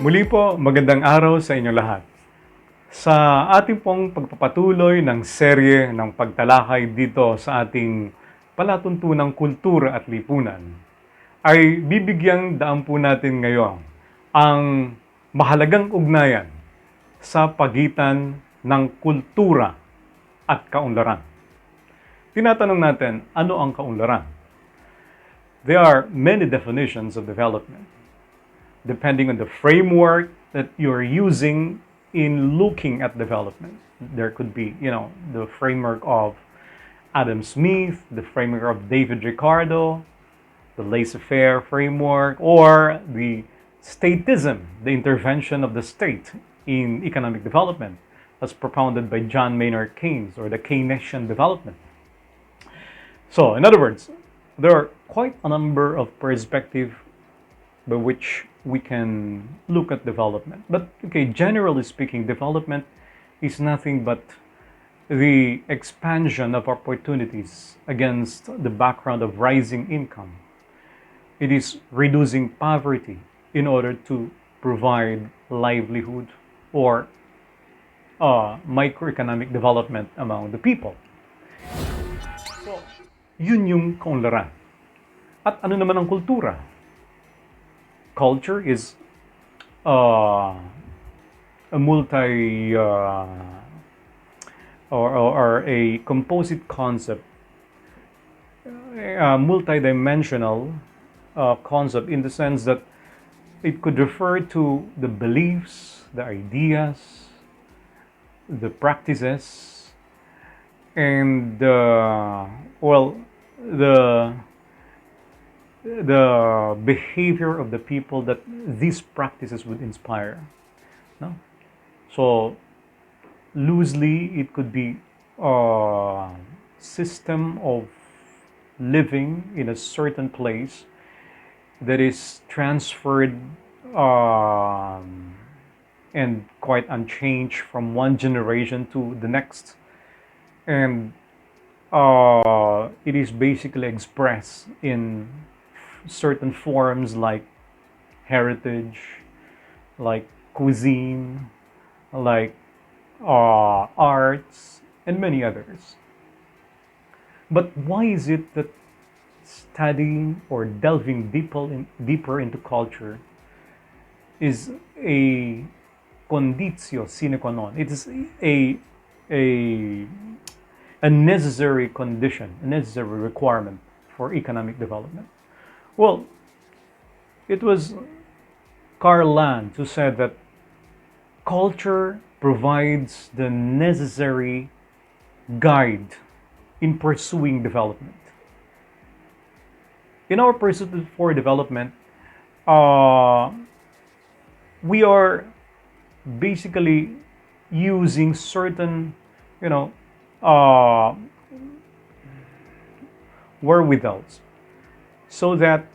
Muli po, magandang araw sa inyong lahat. Sa ating pong pagpapatuloy ng serye ng pagtalakay dito sa ating palatuntunang kultura at lipunan, ay bibigyang daan po natin ngayon ang mahalagang ugnayan sa pagitan ng kultura at kaunlaran. Tinatanong natin, ano ang kaunlaran? There are many definitions of development, depending on the framework that you're using in looking at development. There could be, the framework of Adam Smith, the framework of David Ricardo, the laissez-faire framework, or the statism, the intervention of the state in economic development, as propounded by John Maynard Keynes, or the Keynesian development. So, in other words, there are quite a number of perspectives by which we can look at development. But generally speaking, development is nothing but the expansion of opportunities against the background of rising income. It is reducing poverty in order to provide livelihood or microeconomic development among the people. So, yun yung kaunlaran. At ano naman ang kultura? Culture is a multi or a composite concept, a multidimensional concept, in the sense that it could refer to the beliefs, the ideas, the practices, and the behavior of the people that these practices would inspire. No? So, loosely, it could be a system of living in a certain place that is transferred and quite unchanged from one generation to the next. And it is basically expressed in certain forms like heritage, like cuisine, like arts, and many others. But why is it that studying or delving deeper into culture is a conditio sine qua non? It is a necessary condition, a necessary requirement for economic development. Well, it was Karl Land who said that culture provides the necessary guide in pursuing development. In our pursuit for development, we are basically using certain, wherewithals, so that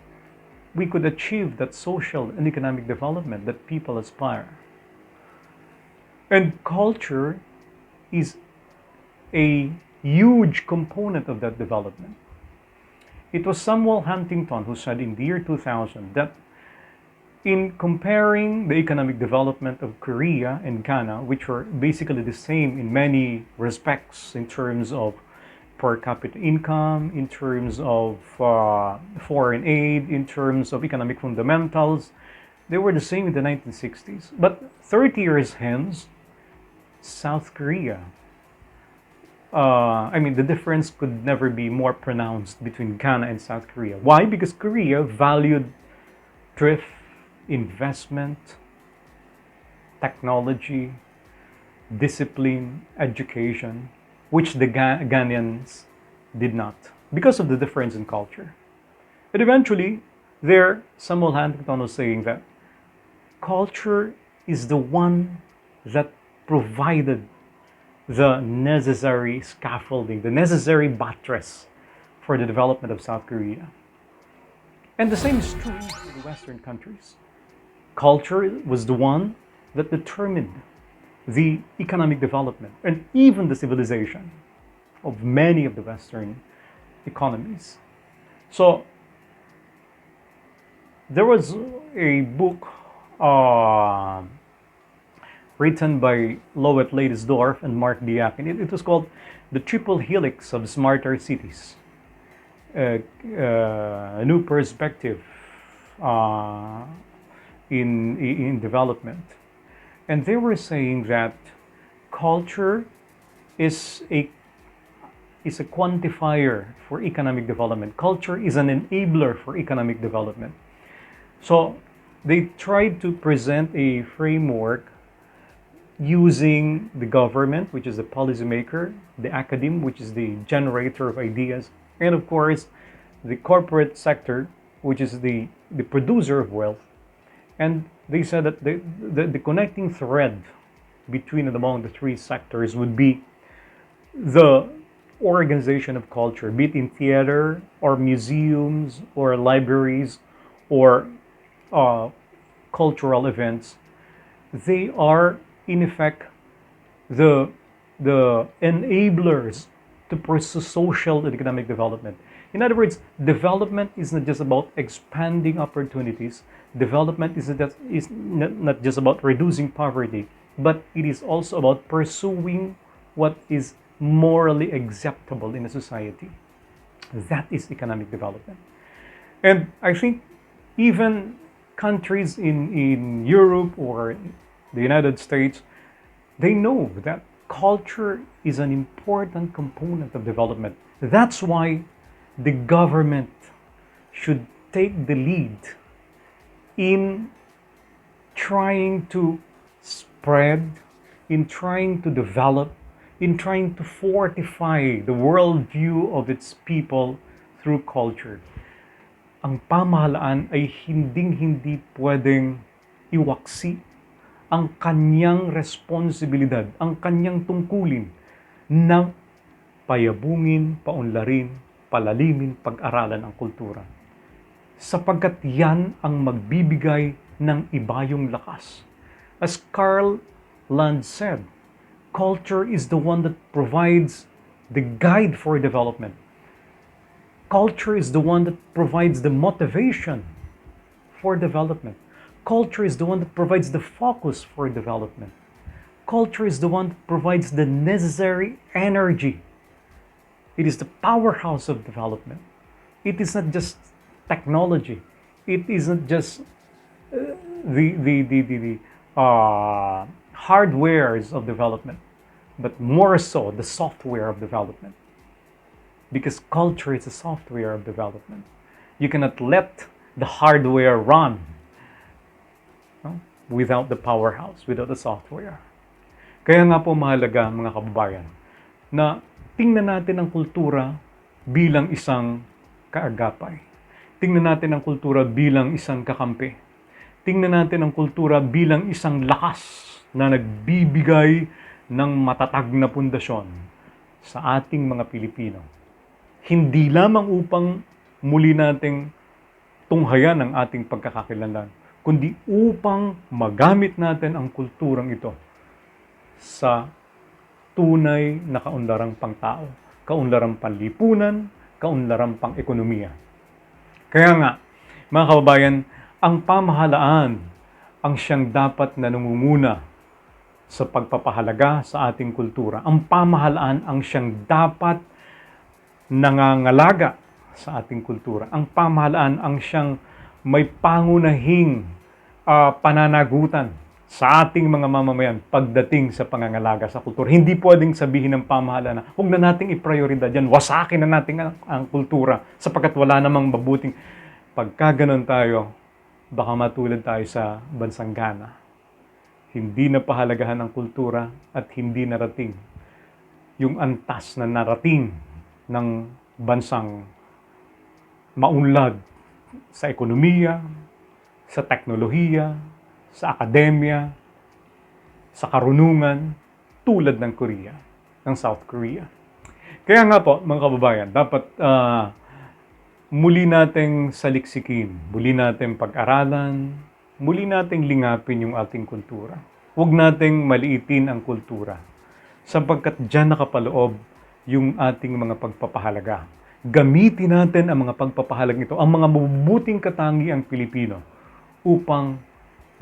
we could achieve that social and economic development that people aspire. And culture is a huge component of that development. It was Samuel Huntington who said in the year 2000 that in comparing the economic development of Korea and Ghana, which were basically the same in many respects in terms of per capita income, in terms of foreign aid, in terms of economic fundamentals, they were the same in the 1960s. But 30 years hence, South Korea, the difference could never be more pronounced between Ghana and South Korea. Why? Because Korea valued thrift, investment, technology, discipline, education, which the Ghanaians did not, because of the difference in culture. And eventually, there, Samuel Huntington was saying that culture is the one that provided the necessary scaffolding, the necessary buttress for the development of South Korea. And the same is true in the Western countries. Culture was the one that determined the economic development and even the civilization of many of the Western economies. So there was a book uh, written by Loet Ladisdorff and Mark Diakin. It was called The Triple Helix of Smarter Cities. A new perspective uh, in development. And they were saying that culture is a quantifier for economic development. Culture is an enabler for economic development. So they tried to present a framework using the government, which is the policymaker, the academe, which is the generator of ideas, and of course, the corporate sector, which is the producer of wealth. And they said that the connecting thread between and among the three sectors would be the organization of culture, be it in theater or museums or libraries or cultural events. They are, in effect, the enablers to pursue social and economic development. In other words, development is not just about expanding opportunities. Development is not just about reducing poverty, but it is also about pursuing what is morally acceptable in a society. That is economic development. And I think even countries in Europe or the United States, they know that culture is an important component of development. That's why the government should take the lead in trying to spread, in trying to develop, in trying to fortify the worldview of its people through culture. Ang pamahalaan ay hinding-hindi pwedeng iwaksi ang kanyang responsibilidad, ang kanyang tungkulin na payabungin, paunlarin, palalimin, pag-aralan ang kultura. Sapagkat yan ang magbibigay ng ibayong lakas. As Karl Land said, culture is the one that provides the guide for development. Culture is the one that provides the motivation for development. Culture is the one that provides the focus for development. Culture is the one that provides the necessary energy. It is the powerhouse of development. It is not just technology. It isn't just the hardwares of development, but more so the software of development. Because culture is a software of development. You cannot let the hardware run without the powerhouse, without the software. Kaya nga po mahalaga, mga kababayan, na tingnan natin ang kultura bilang isang kaagapay. Tingnan natin ang kultura bilang isang kakampi. Tingnan natin ang kultura bilang isang lakas na nagbibigay ng matatag na pundasyon sa ating mga Pilipino. Hindi lamang upang muli nating tunghayan ang ating pagkakakilanlan, kundi upang magamit natin ang kulturang ito sa tunay na kaunlarang pangtao, kaunlarang panlipunan, kaunlarang pang-ekonomiya. Kaya nga, mga kababayan, ang pamahalaan ang siyang dapat na nangunguna sa pagpapahalaga sa ating kultura. Ang pamahalaan ang siyang dapat nangangalaga sa ating kultura. Ang pamahalaan ang siyang may pangunahing pananagutan sa ating mga mamamayan pagdating sa pangangalaga sa kultura. Hindi pwedeng sabihin ng pamahalaan na huwag na nating i-prioridad yan, wasakin na natin ang kultura sapagkat wala namang mabuting. Pagka ganun tayo, baka matulad tayo sa bansang Ghana. Hindi na pahalagahan ang kultura at hindi narating yung antas na narating ng bansang maunlad sa ekonomiya, sa teknolohiya, sa akademya, sa karunungan, tulad ng Korea, ng South Korea. Kaya nga po, mga kababayan, dapat muli nating saliksikin, muli nating pag-aralan, muli nating lingapin yung ating kultura. Huwag nating maliitin ang kultura, sapagkat dyan nakapaloob yung ating mga pagpapahalaga. Gamitin natin ang mga pagpapahalag nito, ang mga mabubuting katangiang Pilipino, upang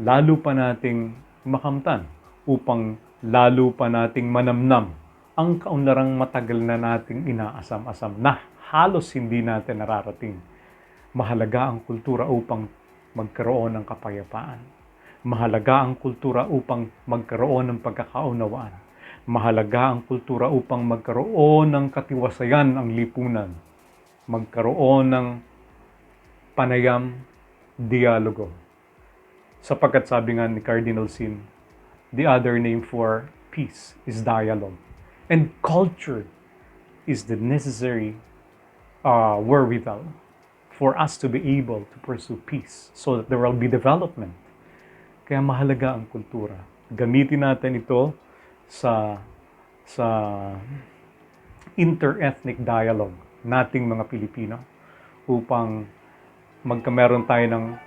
lalo pa nating makamtan, upang lalo pa nating manamnam ang kaunlarang matagal na nating inaasam-asam na halos hindi natin nararating. Mahalaga ang kultura upang magkaroon ng kapayapaan. Mahalaga ang kultura upang magkaroon ng pagkakaunawaan. Mahalaga ang kultura upang magkaroon ng katiwasayan ang lipunan. Magkaroon ng panayam, dialogo. Sapagkat sabi nga ni Cardinal Sin, the other name for peace is dialogue. And culture is the necessary wherewithal for us to be able to pursue peace so that there will be development. Kaya mahalaga ang kultura. Gamitin natin ito sa inter-ethnic dialogue nating mga Pilipino upang magkameron tayo ng